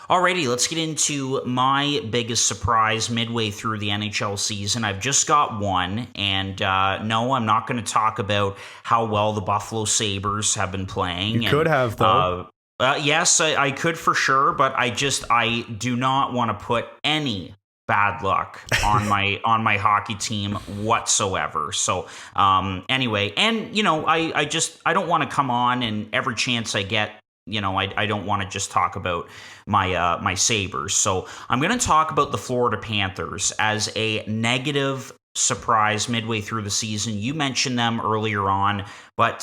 Alrighty, let's get into my biggest surprise midway through the NHL season. I've just got one, and no, I'm not going to talk about how well the Buffalo Sabres have been You playing. could And have, though. yes, I could for sure, but I do not want to put any bad luck on my hockey team whatsoever. So anyway, and I don't want to come on and every chance I get. I don't want to just talk about my Sabres. So I'm going to talk about the Florida Panthers as a negative surprise midway through the season. You mentioned them earlier on, but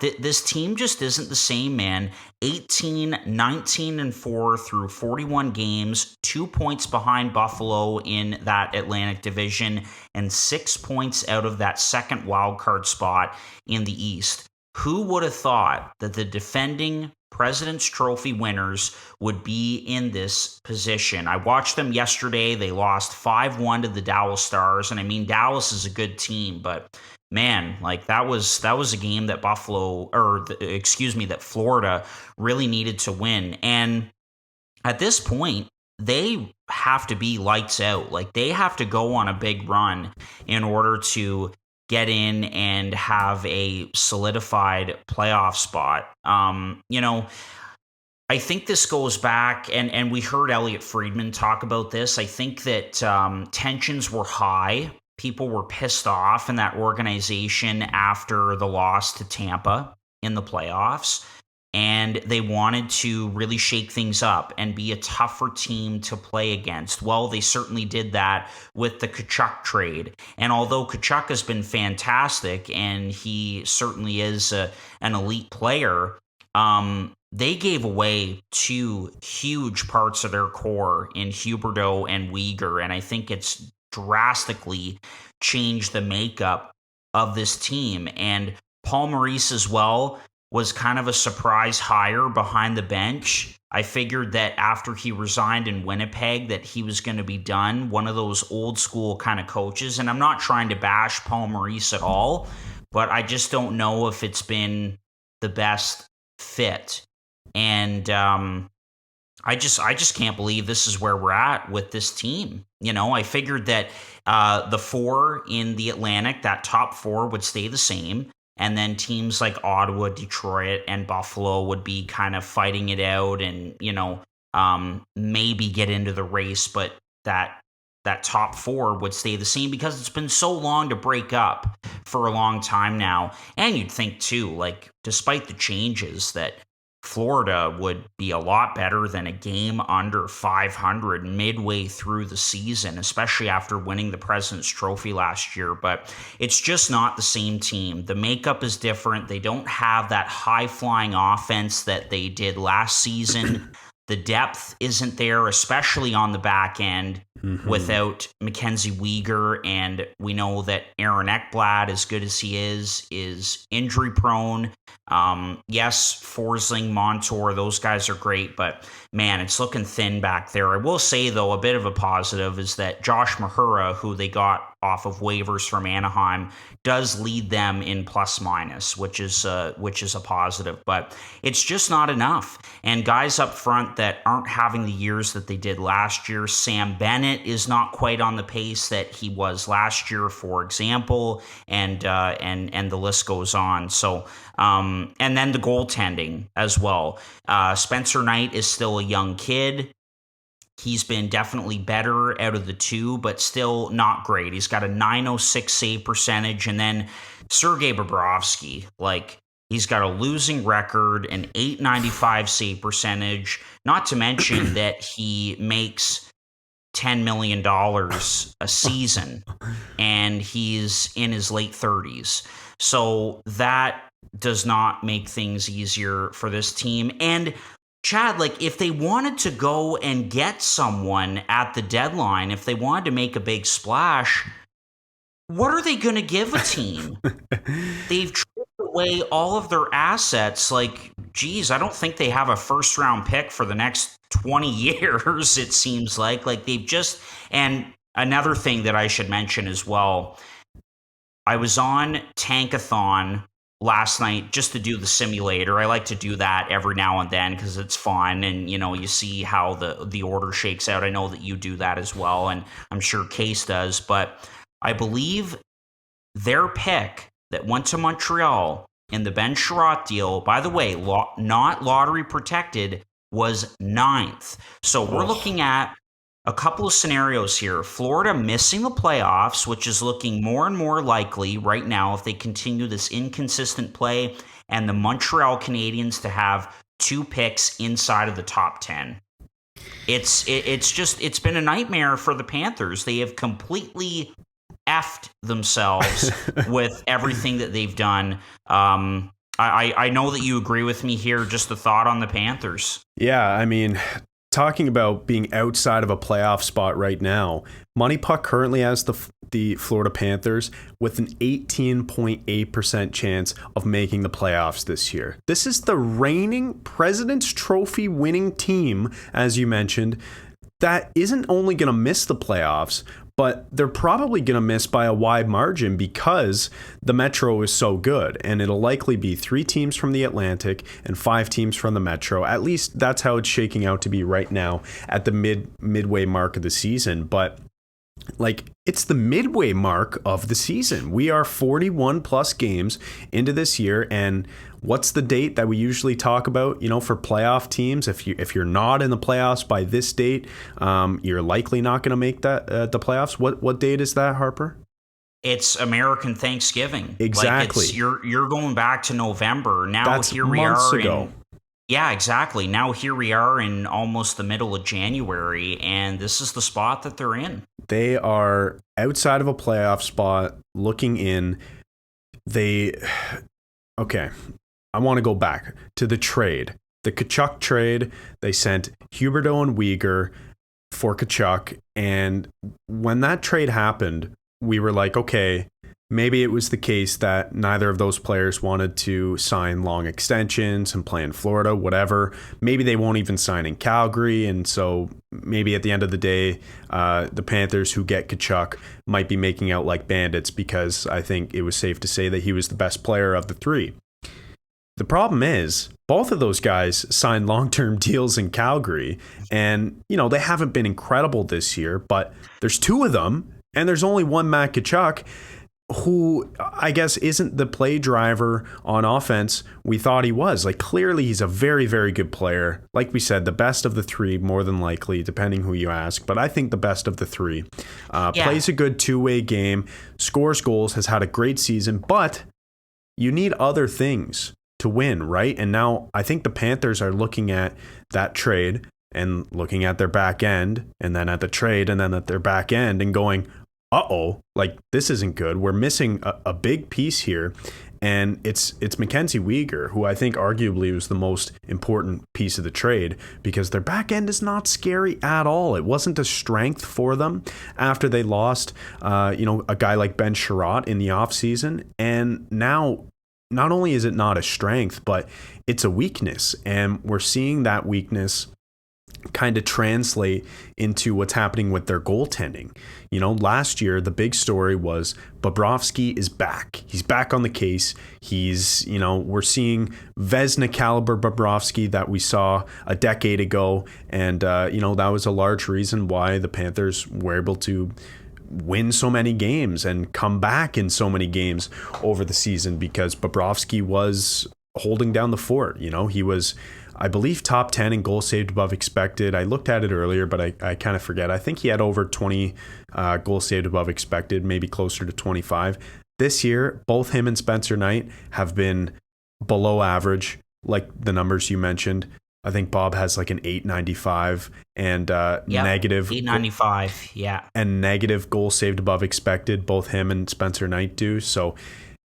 this team just isn't the same, man. 18, 19, and 4 through 41 games, 2 points behind Buffalo in that Atlantic division, and 6 points out of that second wild card spot in the East. Who would have thought that the defending President's Trophy winners would be in this position? I watched them yesterday. They lost 5-1 to the Dallas Stars, and I mean Dallas is a good team, but man, like that was a game that that Florida really needed to win. And at this point, they have to be lights out. Like they have to go on a big run in order to get in and have a solidified playoff spot. I think this goes back, and we heard Elliot Friedman talk about this. I think that tensions were high. People were pissed off in that organization after the loss to Tampa in the playoffs. And they wanted to really shake things up and be a tougher team to play against. Well, they certainly did that with the Tkachuk trade. And although Tkachuk has been fantastic and he certainly is an elite player, they gave away two huge parts of their core in Huberdeau and Uyghur, and I think it's drastically changed the makeup of this team. And Paul Maurice as well was kind of a surprise hire behind the bench. I figured that after he resigned in Winnipeg that he was going to be done, one of those old school kind of coaches. And I'm not trying to bash Paul Maurice at all, but I just don't know if it's been the best fit. And I just can't believe this is where we're at with this team. I figured that the four in the Atlantic, that top four, would stay the same. And then teams like Ottawa, Detroit, and Buffalo would be kind of fighting it out and, maybe get into the race. But that top four would stay the same because it's been so long to break up for a long time now. And you'd think, too, like, despite the changes, that Florida would be a lot better than a game under 500 midway through the season, especially after winning the President's Trophy last year. But it's just not the same team. The makeup is different. They don't have that high-flying offense that they did last season. The depth isn't there, especially on the back end without Mackenzie Weegar. And we know that Aaron Ekblad, as good as he is injury prone. Yes, Forsling, Montour, those guys are great, but man, it's looking thin back there. I will say, though, a bit of a positive is that Josh Mahura, who they got off of waivers from Anaheim, does lead them in plus minus, which is a positive, but it's just not enough. And guys up front that aren't having the years that they did last year. Sam Bennett is not quite on the pace that he was last year, for example, and the list goes on. So and then the goaltending as well. Spencer Knight is still a young kid. He's been definitely better out of the two, but still not great. He's got a 906 save percentage. And then Sergei Bobrovsky, like, he's got a losing record, an 895 save percentage, not to mention that he makes $10 million a season, and he's in his late 30s. So that does not make things easier for this team. And Chad, like, if they wanted to go and get someone at the deadline, if they wanted to make a big splash, what are they going to give a team? They've traded away all of their assets. Like, geez, I don't think they have a first round pick for the next 20 years, it seems like. Like, they've just. And another thing that I should mention as well, I was on Tankathon last night just to do the simulator. I like to do that every now and then because it's fun, and you see how the order shakes out. I know that you do that as well, and I'm sure Case does. But I believe their pick that went to Montreal in the Ben Sherratt deal, by the way, not lottery protected, was ninth. So we're looking at a couple of scenarios here. Florida missing the playoffs, which is looking more and more likely right now if they continue this inconsistent play, and the Montreal Canadiens to have two picks inside of the top 10. It's been a nightmare for the Panthers. They have completely effed themselves with everything that they've done. I know that you agree with me here. Just a thought on the Panthers. Yeah, I mean, talking about being outside of a playoff spot right now, Money Puck currently has the Florida Panthers with an 18.8% chance of making the playoffs this year. This is the reigning President's Trophy winning team, as you mentioned, that isn't only going to miss the playoffs, but they're probably going to miss by a wide margin because the Metro is so good. And it'll likely be 3 teams from the Atlantic and 5 teams from the Metro. At least that's how it's shaking out to be right now at the midway mark of the season. But it's the midway mark of the season. We are 41 plus games into this year, and what's the date that we usually talk about, for playoff teams? If you're not in the playoffs by this date, you're likely not going to make that the playoffs. What date is that, Harper? It's American Thanksgiving. Exactly. You're going back to November. Now that's here we months are ago. Yeah, exactly. Now here we are in almost the middle of January, and this is the spot that they're in. They are outside of a playoff spot, looking in. Okay, I want to go back to the trade. The Tkachuk trade, they sent Huberdeau and Weegar for Tkachuk, and when that trade happened, we were like, okay, maybe it was the case that neither of those players wanted to sign long extensions and play in Florida, whatever. Maybe they won't even sign in Calgary. And so maybe at the end of the day, the Panthers who get Tkachuk might be making out like bandits, because I think it was safe to say that he was the best player of the 3. The problem is both of those guys signed long-term deals in Calgary, and, they haven't been incredible this year, but there's 2 of them, and there's only one Matt Tkachuk, who I guess isn't the play driver on offense we thought he was. Clearly he's a very, very good player. Like we said, the best of the 3, more than likely, depending who you ask. But I think the best of the 3. Plays a good two-way game, scores goals, has had a great season. But you need other things to win, right? And now I think the Panthers are looking at that trade and looking at their back end, and then at the trade, and then at their back end, and going, this isn't good. We're missing a big piece here. And it's Mackenzie Weegar, who I think arguably was the most important piece of the trade, because their back end is not scary at all. It wasn't a strength for them after they lost, a guy like Ben Sherratt in the offseason. And now, not only is it not a strength, but it's a weakness. And we're seeing that weakness kind of translate into what's happening with their goaltending. Last year, the big story was Bobrovsky is back. He's back on the case. He's, we're seeing Vezina caliber Bobrovsky that we saw a decade ago. And, that was a large reason why the Panthers were able to win so many games and come back in so many games over the season, because Bobrovsky was holding down the fort. He was, I believe, top 10 in goals saved above expected. I looked at it earlier, but I kind of forget. I think he had over 20 goals saved above expected, maybe closer to 25. This year, both him and Spencer Knight have been below average, like the numbers you mentioned. I think Bob has an 895 and negative 895, yeah, and negative goals saved above expected. Both him and Spencer Knight do. So,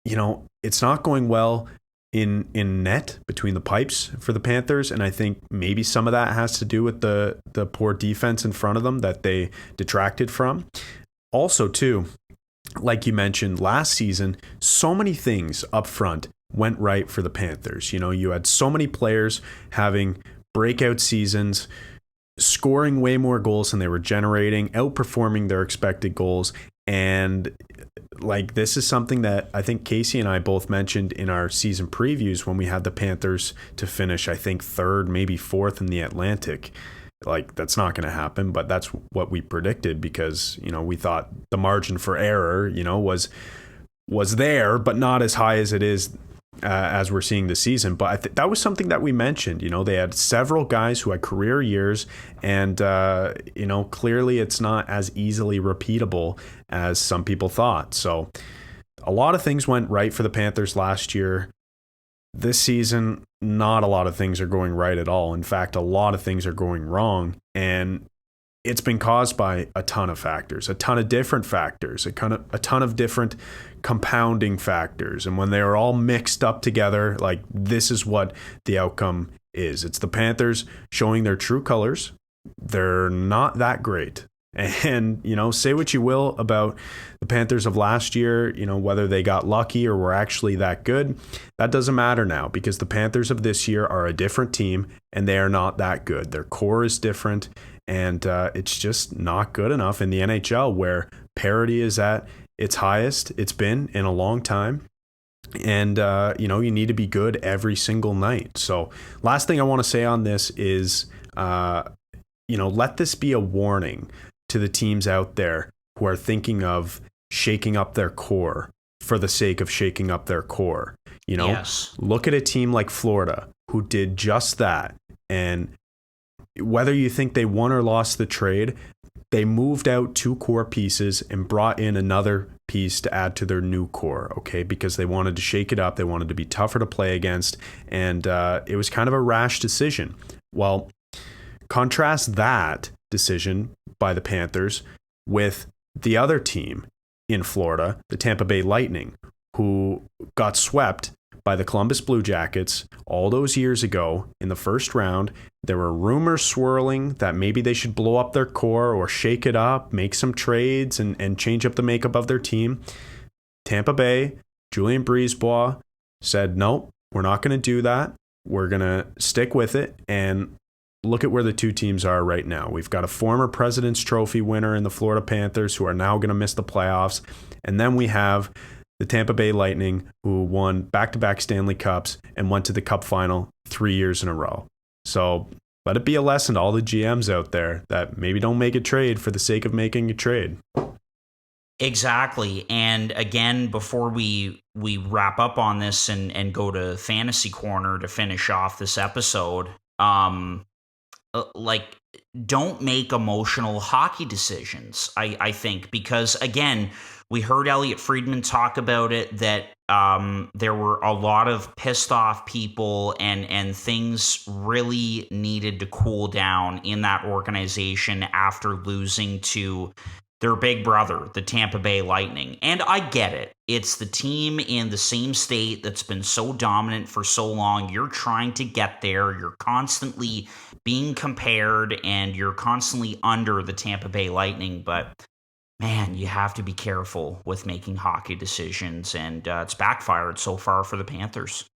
it's not going well in net between the pipes for the Panthers, and I think maybe some of that has to do with the poor defense in front of them that they detracted from. Also, too, like you mentioned, last season, so many things up front went right for the Panthers. You had so many players having breakout seasons, scoring way more goals than they were generating, outperforming their expected goals. And like this is something that I think Casey and I both mentioned in our season previews when we had the Panthers to finish, I think, third, maybe fourth in the Atlantic. Like, that's not going to happen, but that's what we predicted because, we thought the margin for error, was there, but not as high as it is as we're seeing this season. But that was something that we mentioned. They had several guys who had career years, and clearly it's not as easily repeatable as some people thought. So a lot of things went right for the Panthers last year. This season, not a lot of things are going right at all. In fact, a lot of things are going wrong, and it's been caused by a ton of factors, a ton of different factors, a ton of different compounding factors. And when they are all mixed up together, like, this is what the outcome is. It's the Panthers showing their true colors. They're not that great. And, say what you will about the Panthers of last year, whether they got lucky or were actually that good, that doesn't matter now because the Panthers of this year are a different team and they are not that good. Their core is different, and it's just not good enough in the NHL where parity is at its highest it's been in a long time. And, you need to be good every single night. So last thing I want to say on this is, let this be a warning to the teams out there who are thinking of shaking up their core for the sake of shaking up their core. Yes. Look at a team like Florida who did just that. And whether you think they won or lost the trade, they moved out 2 core pieces and brought in another piece to add to their new core, okay? Because they wanted to shake it up. They wanted to be tougher to play against. And it was kind of a rash decision. Well, contrast that decision by the Panthers with the other team in Florida, the Tampa Bay Lightning, who got swept by the Columbus Blue Jackets all those years ago in the first round. There were rumors swirling that maybe they should blow up their core or shake it up, make some trades and change up the makeup of their team. Tampa Bay, Julien Brisebois said, nope, we're not going to do that. We're going to stick with it. And look at where the two teams are right now. We've got a former President's Trophy winner in the Florida Panthers who are now going to miss the playoffs. And then we have the Tampa Bay Lightning, who won back-to-back Stanley Cups and went to the Cup final 3 years in a row. So let it be a lesson to all the GMs out there that maybe don't make a trade for the sake of making a trade. Exactly. And again, before we wrap up on this and go to Fantasy Corner to finish off this episode, don't make emotional hockey decisions, I think, because again, we heard Elliot Friedman talk about it, that there were a lot of pissed off people and things really needed to cool down in that organization after losing to their big brother, the Tampa Bay Lightning. And I get it. It's the team in the same state that's been so dominant for so long. You're trying to get there. You're constantly being compared and you're constantly under the Tampa Bay Lightning. But man, you have to be careful with making hockey decisions, and it's backfired so far for the Panthers.